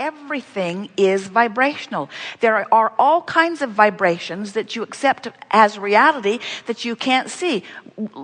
everything is vibrational. There are all kinds of vibrations that you accept as reality that you can't see.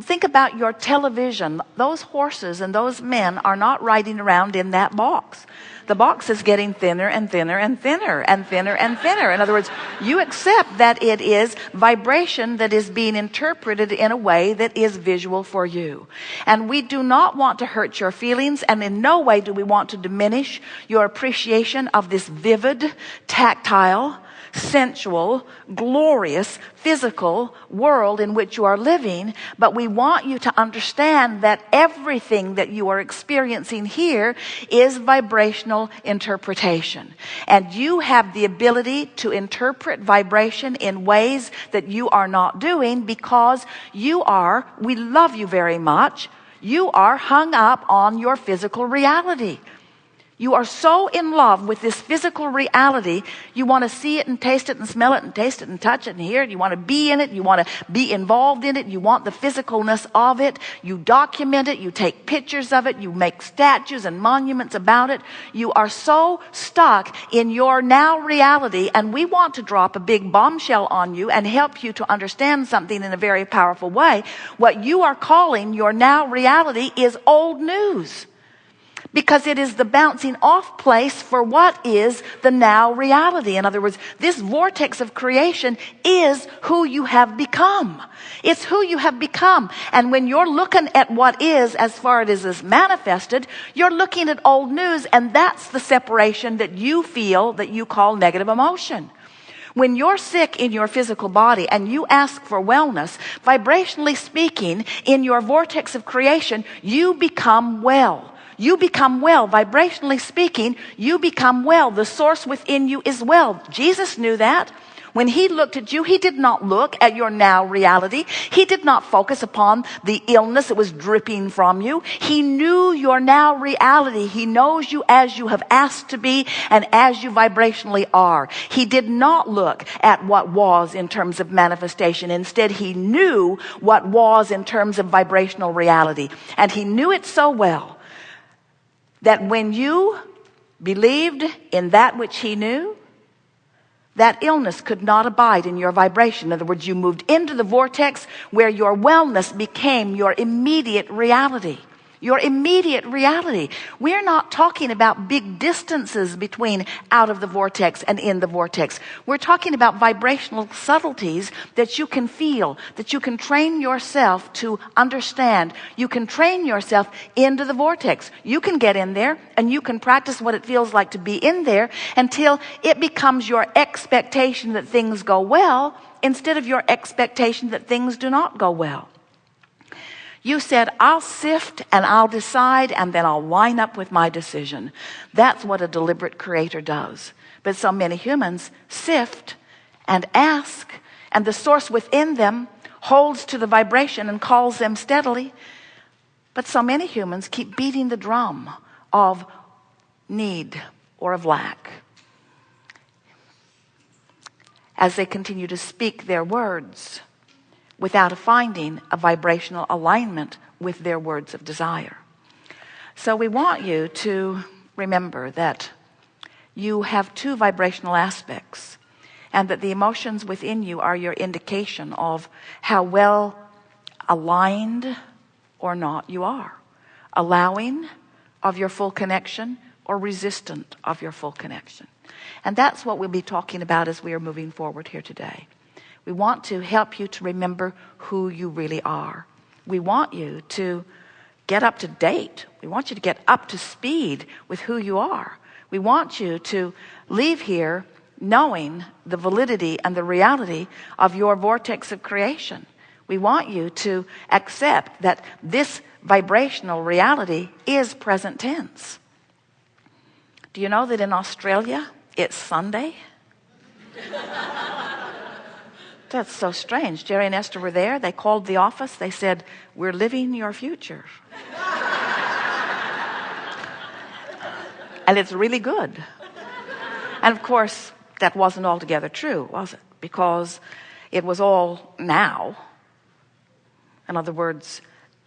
Think about your television. Those horses and those men are not riding around in that box. The box is getting thinner and thinner and thinner and thinner and thinner. In other words, you accept that it is vibration that is being interpreted in a way that is visual for you. And we do not want to hurt your feelings, and in no way do we want to diminish your appreciation of this vivid, tactile, sensual, glorious, physical world in which you are living. But we want you to understand that everything that you are experiencing here is vibrational interpretation. And you have the ability to interpret vibration in ways that you are not doing because we love you very much. You are hung up on your physical reality. You are so in love with this physical reality, you want to see it and taste it and smell it and taste it and touch it and hear it. You want to be in it. You want to be involved in it. You want the physicalness of it. You document it. You take pictures of it. You make statues and monuments about it. You are so stuck in your now reality, and we want to drop a big bombshell on you and help you to understand something in a very powerful way. What you are calling your now reality is old news. Because it is the bouncing off place for what is the now reality. In other words, this vortex of creation is who you have become. It's who you have become. And when you're looking at what is as far as it is manifested, you're looking at old news, and that's the separation that you feel that you call negative emotion. When you're sick in your physical body and you ask for wellness, vibrationally speaking, in your vortex of creation, you become well. You become well. Vibrationally speaking, you become well. The source within you is well. Jesus knew that. When he looked at you, he did not look at your now reality. He did not focus upon the illness that was dripping from you. He knew your now reality. He knows you as you have asked to be and as you vibrationally are. He did not look at what was in terms of manifestation. Instead, he knew what was in terms of vibrational reality. And he knew it so well that when you believed in that which he knew, that illness could not abide in your vibration. In other words, you moved into the vortex where your wellness became your immediate reality. Your immediate reality. We're not talking about big distances between out of the vortex and in the vortex. We're talking about vibrational subtleties that you can feel, that you can train yourself to understand. You can train yourself into the vortex. You can get in there and you can practice what it feels like to be in there until it becomes your expectation that things go well instead of your expectation that things do not go well. You said, I'll sift and I'll decide and then I'll line up with my decision. That's what a deliberate creator does. But so many humans sift and ask, and the source within them holds to the vibration and calls them steadily. But so many humans keep beating the drum of need or of lack as they continue to speak their words without finding a vibrational alignment with their words of desire. So we want you to remember that you have two vibrational aspects, and that the emotions within you are your indication of how well aligned or not you are. Allowing of your full connection or resistant of your full connection. And that's what we'll be talking about as we are moving forward here today. We want to help you to remember who you really are. We want you to get up to date. We want you to get up to speed with who you are. We want you to leave here knowing the validity and the reality of your vortex of creation. We want you to accept that this vibrational reality is present tense. Do you know that in Australia it's Sunday? That's so strange. Jerry and Esther were there. They called the office. They said, we're living your future. And it's really good. And of course, that wasn't altogether true, was it? Because it was all now. In other words,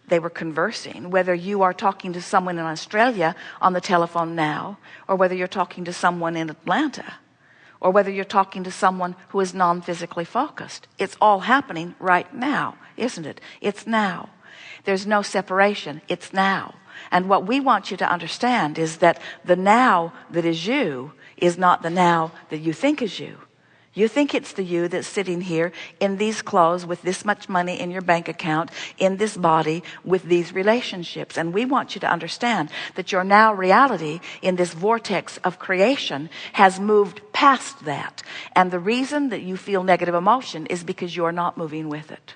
they were conversing, whether you are talking to someone in Australia on the telephone now, or whether you're talking to someone in Atlanta, or whether you're talking to someone who is non-physically focused. It's all happening right now, isn't it? It's now. There's no separation. It's now. And what we want you to understand is that the now that is you is not the now that you think is you. You think it's the you that's sitting here in these clothes with this much money in your bank account, in this body, with these relationships. And we want you to understand that your now reality in this vortex of creation has moved past that. And the reason that you feel negative emotion is because you're not moving with it.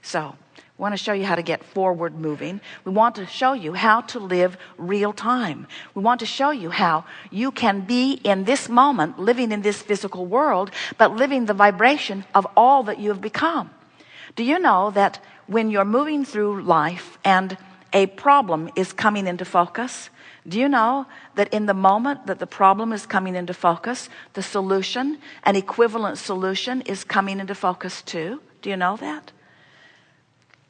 So we want to show you how to get forward moving. We want to show you how to live real time. We want to show you how you can be in this moment, living in this physical world, but living the vibration of all that you have become. Do you know that when you're moving through life and a problem is coming into focus, do you know that in the moment that the problem is coming into focus, the solution, an equivalent solution, is coming into focus too? Do you know that?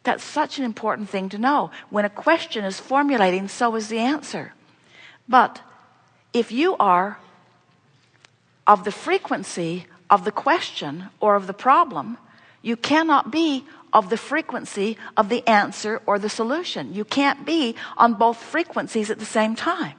That's such an important thing to know. When a question is formulating, so is the answer. But if you are of the frequency of the question or of the problem, you cannot be of the frequency of the answer or the solution. You can't be on both frequencies at the same time.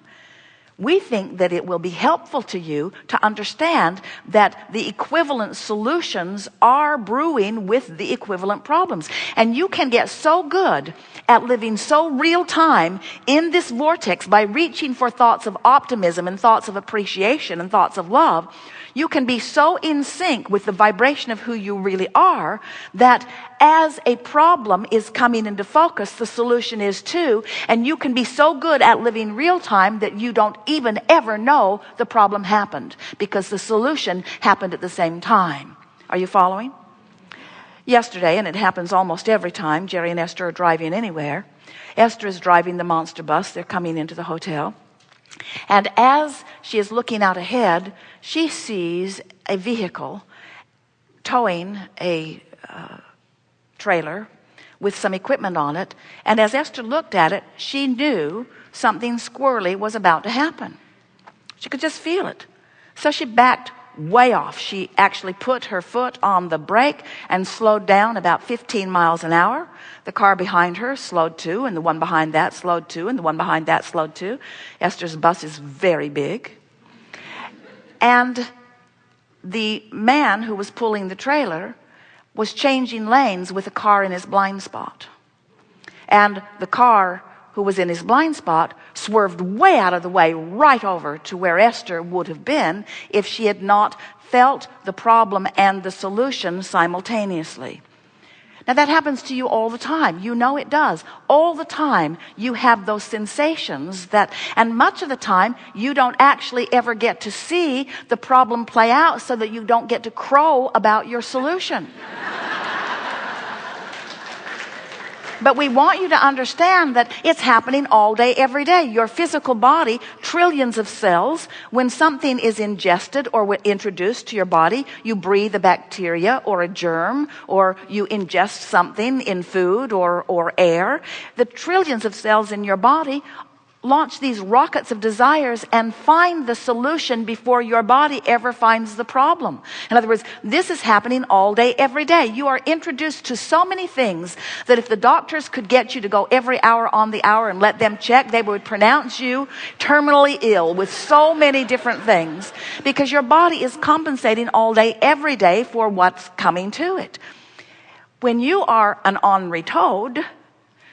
We think that it will be helpful to you to understand that the equivalent solutions are brewing with the equivalent problems. And you can get so good at living so real time in this vortex by reaching for thoughts of optimism and thoughts of appreciation and thoughts of love. You can be so in sync with the vibration of who you really are that as a problem is coming into focus, the solution is too. And you can be so good at living real time that you don't even ever know the problem happened because the solution happened at the same time. Are you following? Yesterday, and it happens almost every time, Jerry and Esther are driving anywhere. Esther is driving the monster bus. They're coming into the hotel. And as she is looking out ahead, she sees a vehicle towing a trailer with some equipment on it. And as Esther looked at it, she knew something squirrely was about to happen. She could just feel it. So she backed way off. She actually put her foot on the brake and slowed down about 15 miles an hour. The car behind her slowed too, and the one behind that slowed too, and the one behind that slowed too. Esther's bus is very big. And the man who was pulling the trailer was changing lanes with a car in his blind spot. And the car who was in his blind spot swerved way out of the way right over to where Esther would have been if she had not felt the problem and the solution simultaneously. Now that happens to you all the time. You know it does. All the time you have those sensations that, and much of the time you don't actually ever get to see the problem play out so that you don't get to crow about your solution. But we want you to understand that it's happening all day, every day. Your physical body, trillions of cells, when something is ingested or introduced to your body, you breathe a bacteria or a germ, or you ingest something in food or air. The trillions of cells in your body launch these rockets of desires and find the solution before your body ever finds the problem. In other words, this is happening all day, every day. You are introduced to so many things that if the doctors could get you to go every hour on the hour and let them check, they would pronounce you terminally ill with so many different things because your body is compensating all day, every day for what's coming to it. When you are an ornery toad,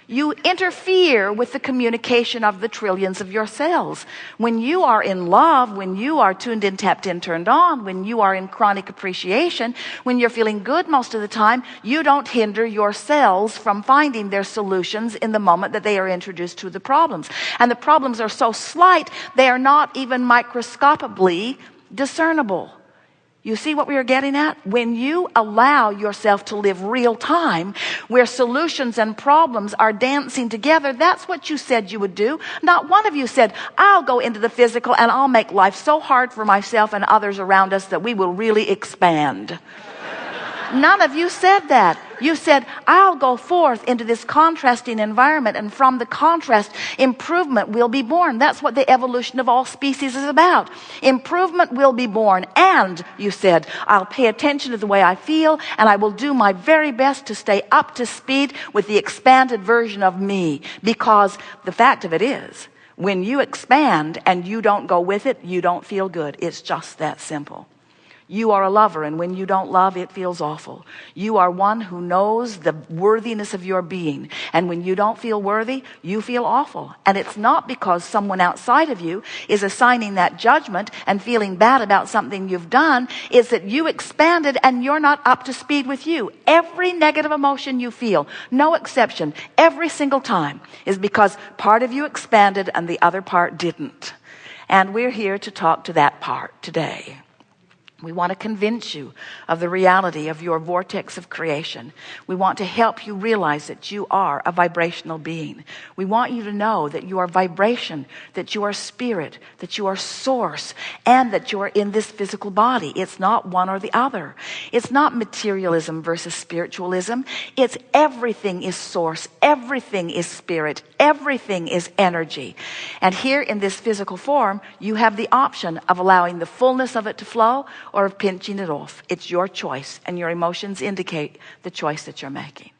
you interfere with the communication of the trillions of your cells. When you are in love, when you are tuned in, tapped in, turned on, when you are in chronic appreciation, when you're feeling good most of the time, you don't hinder your cells from finding their solutions in the moment that they are introduced to the problems. And the problems are so slight, they are not even microscopically discernible. You see what we are getting at? When you allow yourself to live real time, where solutions and problems are dancing together, that's what you said you would do. Not one of you said, I'll go into the physical and I'll make life so hard for myself and others around us that we will really expand. None of you said that. You said, I'll go forth into this contrasting environment, and from the contrast, improvement will be born. That's what the evolution of all species is about. Improvement will be born. And you said, I'll pay attention to the way I feel, and I will do my very best to stay up to speed with the expanded version of me. Because the fact of it is, when you expand and you don't go with it, you don't feel good. It's just that simple. You are a lover, and when you don't love, it feels awful. You are one who knows the worthiness of your being, and when you don't feel worthy, you feel awful. And it's not because someone outside of you is assigning that judgment and feeling bad about something you've done. It's that you expanded and you're not up to speed with you. Every negative emotion you feel, no exception, every single time, is because part of you expanded and the other part didn't. And we're here to talk to that part today. We want to convince you of the reality of your vortex of creation. We want to help you realize that you are a vibrational being. We want you to know that you are vibration, that you are spirit, that you are source, and that you are in this physical body. It's not one or the other. It's not materialism versus spiritualism. It's everything is source, everything is spirit, everything is energy. And here in this physical form, you have the option of allowing the fullness of it to flow or of pinching it off. It's your choice, and your emotions indicate the choice that you're making.